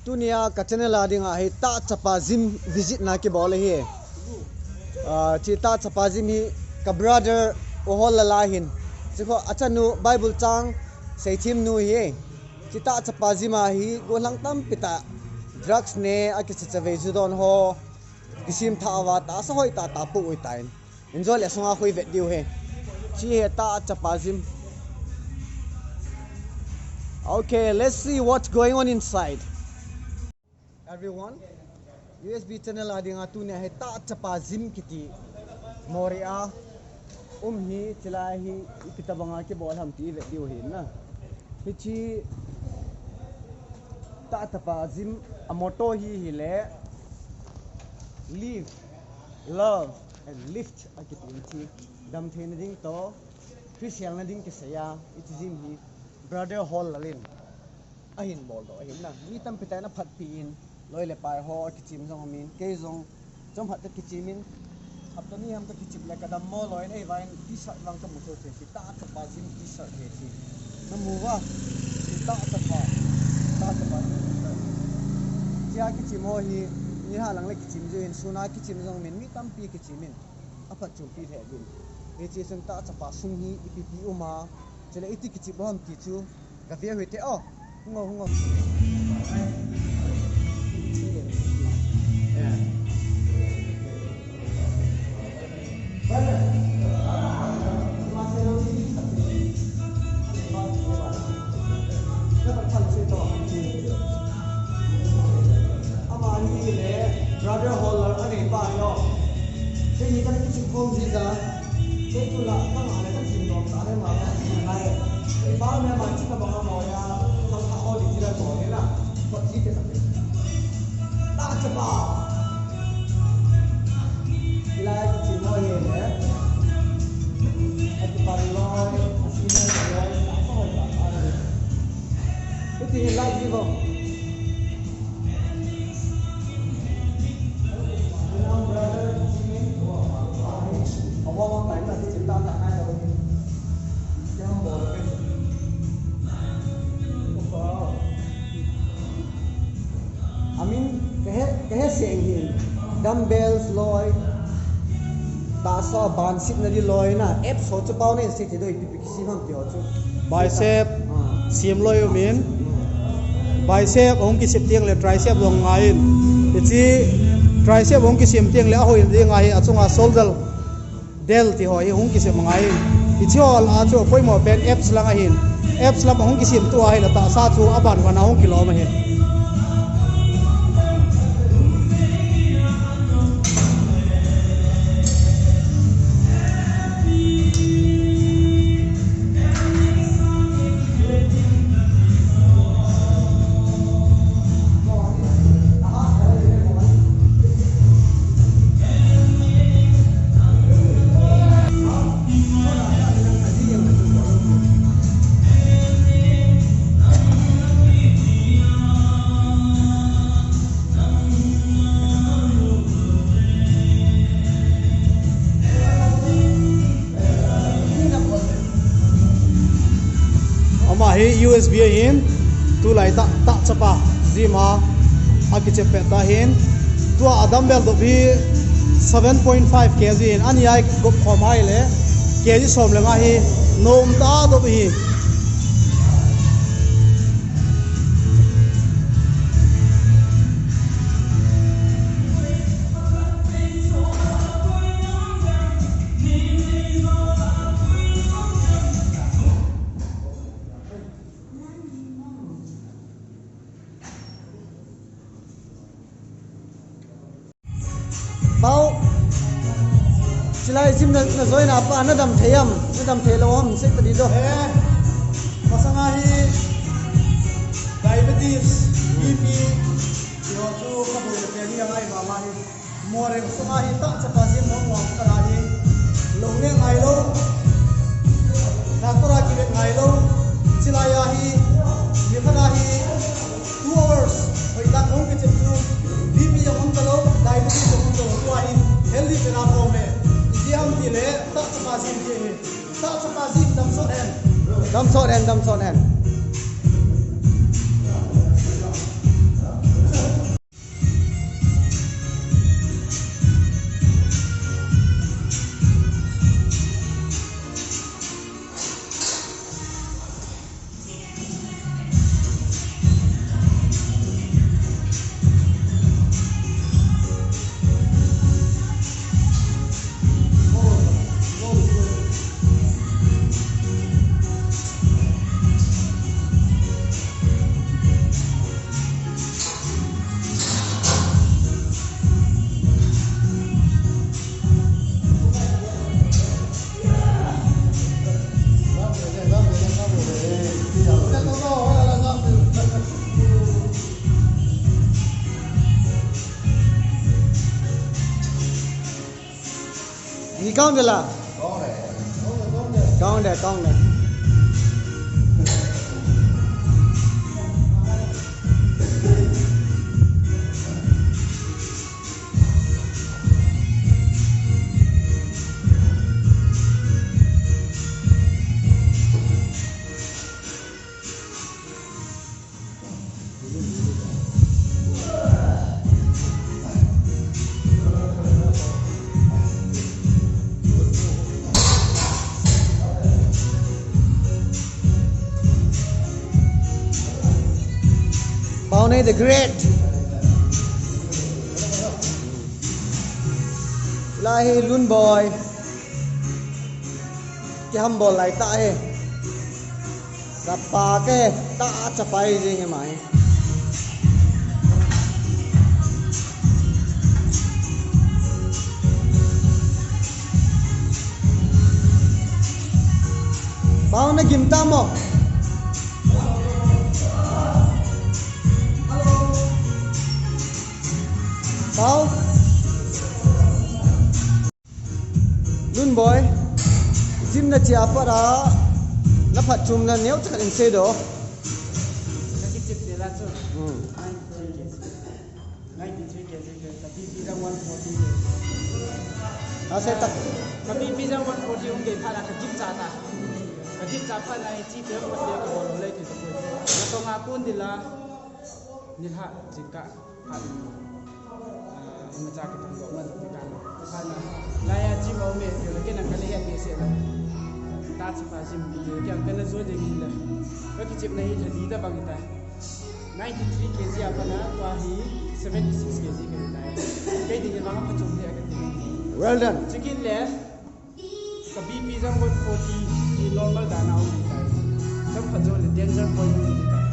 tunia ka channel adinga he ta chapa gym visit na ke bole he chi ta chapa gym hi ka brother ohol la hin chiko achanu bible chang sei thim nu hi chi ta chapa gym hi golang tam pita drugs ne aki chave judon ho kisim thawa ta sa hoi ta pu oi tain enjoy le songa khoi vet diu he chi he ta chapa gym. Okay, let's see what's going on inside. Everyone, USB channel adinga tu ne he ta chapa gym kiti moria hi chilahi ikitabanga ke bol ham ti ve diu hin na hichi ta chapa gym amoto hi le live love and lift akitin chi dam thein ding to christian na ding ke saya it gym hi brother hall lalin ahin bol do ahin na mi tam pitai na phat pi in loi le pai ho kichim jong min ke jong jom hat kichimin apni ham to kichip le kadam mo loi nei vain t-shirt lang ka mu so che ta chapa gym t-shirt he chi na mu wa ta chapa chia kichim ho hi ni ha lang le kichim je in suna kichim jong min mi tam pi kichimin aphat chu pi the din e chi sang ta chapa sung hi ipi uma chele iti kichi bom ti chu ga via hwete o hungo brother holler ani pa yo ke ni kan kichi khom ji ga ke tu la ka ma le ka chim dom ta le ma nai e ba me ma chi ka ba ma mo ya so sa o di ra ko ne na ko chi ke sa ta cha ba ila chi mo ye ne at pa lo asi na lo sa so ba ko ti lai ji bo dumbbells loi ta so ban sit na di loi na ep so chu pau ne se ti doi pi ki sim ham ti ho chu bicep sim loi min bicep ong ki sip tiang le tricep long ngain ti tricep ong ki sim tiang le hoi ding ngai achunga shoulder del ti hoi ong ki sim ngain ichol a chu poi mo pen abs lang a hin abs lam ong ki sim tu a hin ta sa chu aban wana ong kilo ma hin USB hin tu lai ta chapa zima akiche peta hin tu dumbbell do bi 7.5 kg in ani ai go khomai le kg som le nga hi nom ta do bi bao silai sim na zoi na pa na dam theyam na dam thelo ham se ta di do pasanga hi diabetes bp yo chu ka bo le ni ngai ba ma hi more pasanga hi ta chapa sim mo mo ka na hi lo ne ngai lo doctor ki ngai lo silai ya hi ni khana hi 2 hours hoi ta kong ke chu bp ya mon ta lo diabetes ya mon ta lo wa hi healthy pena ko me diam ti le ta chapa sim ke ta chapa sim dam so en gì con được là con này Bao này the great lai luôn boy cái hâm bò lại tại sapa cái ta capai gì nghe mày bao này kim tam mo bao luôn boy gym na chia para na phat chum na neu chắc in se do cái chip để là số 93 kg tapi bisa 140 à sẽ tắt tapi bisa 140 ông để pha là cái chip chả ta cái chip chả pha này chip để một cái bộ lấy thì thôi nó to ngã pun thì là như hạ chỉ cả hạ mà cha cái thằng đó mà thì cả pha là lại chip ông mẹ thì cái năng cái hiện bị sẽ là ta chỉ phải chip bị cái cái nó rồi thì là cái chip này thì gì đó bằng cái 93 kg apa na tuahi 76 kg kan tayo kay di mga pachong dia kan well done chicken le sa BP jang 140 di normal dana au di tayo jang pachong le danger point di tayo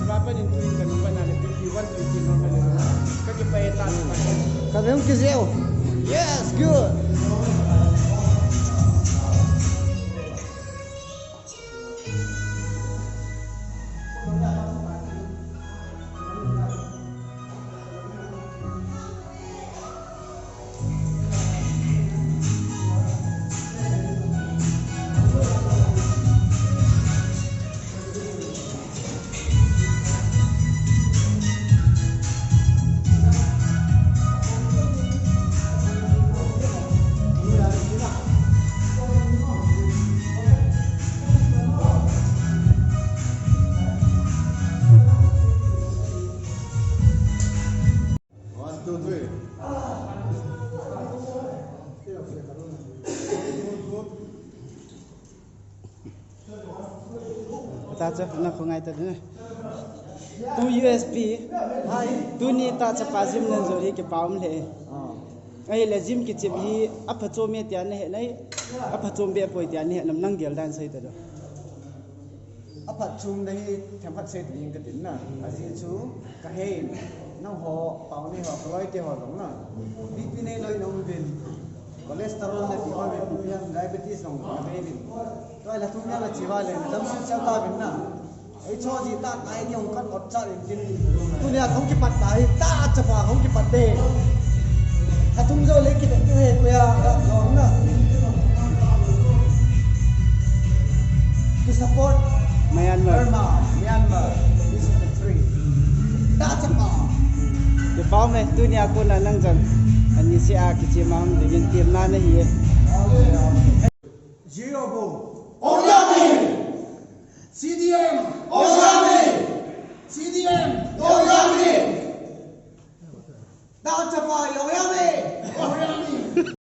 sa pa din tuin kan pa na le BP 120 normal le ka ki pa eta pa cảm ơn kizeo yes good ta cho na không ai ta nữa tu USB tu ni ta cho pa gym nên rồi cái bao mle ai là gym cái chip hi áp cho me tian này này áp cho be poi tian này nam nang gel dan sai ta đó áp chum đây thèm phát set những cái tính nè asin chú cái hay nó họ bao này họ coi cái họ đúng nè BP này lôi nông viên cholesterol này thì coi về cũng diabetes nông cái về tôi là chúng ta là chỉ vào lên tâm sinh sao ta bên nào ấy cho gì ta ai đi ông cắt ọt cha đến trên tôi là không cái bát tay ta chả phải không cái bát đề à chúng tôi lấy cái đấy cái hệ quê à rồi nè to support Myanmar this is the tree ta chả phải cái bao này tu ni aku na nang jan anh sẽ à cái chi mang để gen tiêm na này hi zero ball Olyami CDM Olyami CDM Olyami Dacha pa